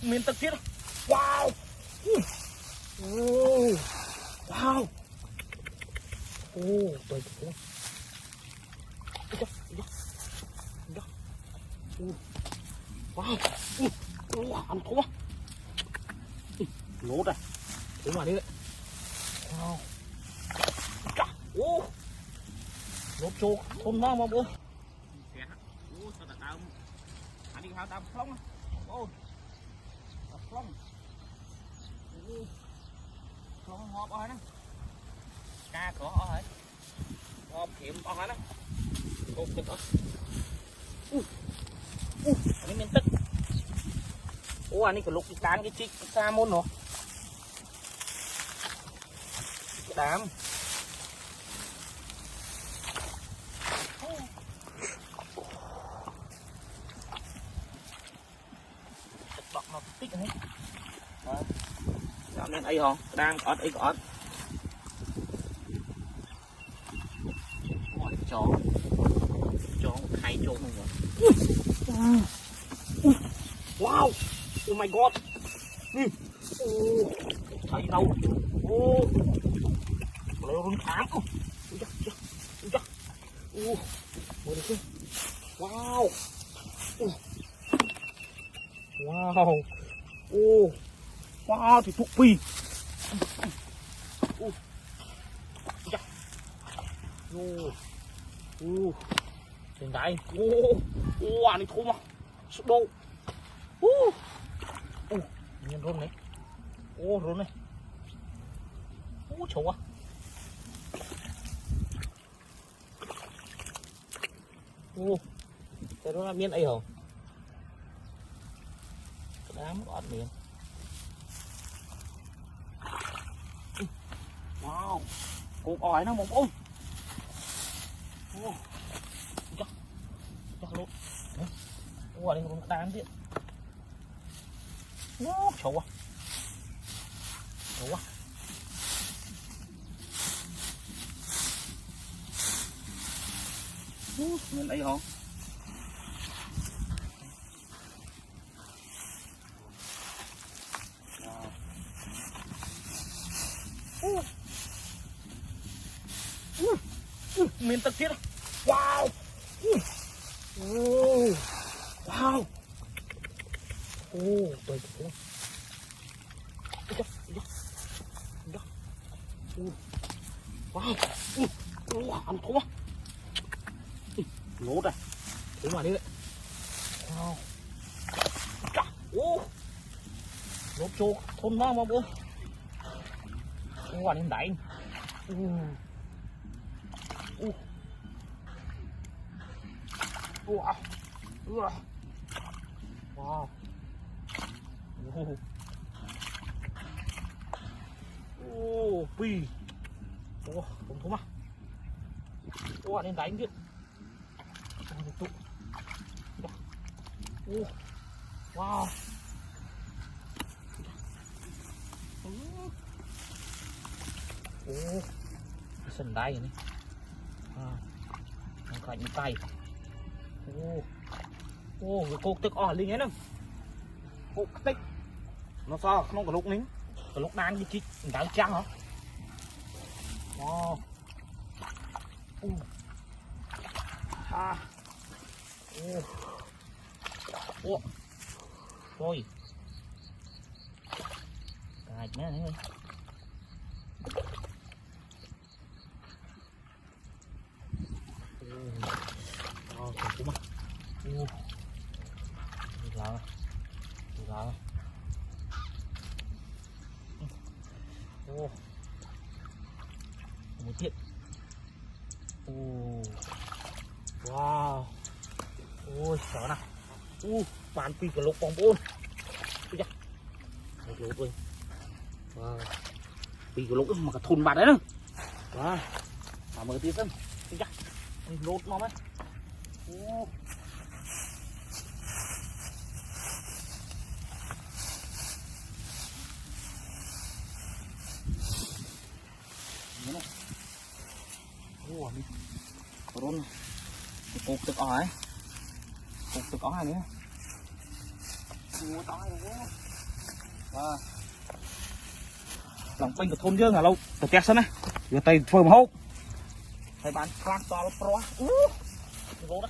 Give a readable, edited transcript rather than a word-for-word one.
miền Tây tiết. Wow. Oh. Wow. Oh, trời ơi. Wow. Ăn thua. Lốt này. Đúng rồi đi đấy. Wow. Ô. Lốt chô thôn nó mà bố. Ô, sao ta tao. Anh đi hao tao phong. Ô. Phong. Phong ngọt rồi nè. Ca có rồi. Ngọt kiếm rồi nè. Ô, được rồi. Anh ấy miền Tây. Ô, anh ấy có lúc đám cái chiếc xa môn rồi. Cái đám. Bọc nó tích hết. Dạo nên ấy không? Đang có ấy có. Mọi chó hay chó mình rồi. Wow. Oh my god. Thấy đâu. Ô. Lấy run thám. Mới được. Wow. Wow. Ô. Wow thì thuộc phi. Trên đây. Ô, anh ấy thua mà. Sụp đô. Nhìn run này. Ô, run này. Ô, chấu à. Ô, cái đó là miếng ấy hả? Cái đám gọt miếng. Wow. Cục ỏi nó một ôm. Ô. Chắc luôn. Ô, đây còn đám điện. Ô, chấu à. Chấu à. Miếng ấy hả? Miền Tây tiết. Wow. Wow. Trời ơi. Wow. Ăn thua. Lốt này. Đúng rồi đi đấy. Wow. Lốt chô thôn nó mà bố. Ô, anh em đẩy. Wow. Wow. Ô, pì. Ô, không thua mà. Ô, anh em đánh chứ. Ô. Wow. Ô. Sân đáy này. Nó cạnh tay. Cái cục tức ỏi lên nhé. Cục tích. Nó sao? Không có lúc nín. Có lúc đang đi chích đá trắng hả? Wow. Rồi. Cài nữa này. Cũng mà. Là. Một tiện. Wow. Ôi chó nào. Bán pì của lục bóng bôn. Một lục rồi. Wow. Pì của lục mà cả thôn bạc đấy nữa. Wow. Mà mở tí xem. Lột nó đấy. Run cụcទឹកអស់ហើយcụcទឹកអស់ហើយនេះ mua to rồi. lòng quanh của thôn dương là lâu tập tét sân này vừa tay phơi mà hốt thầy bán class to pro vô đó.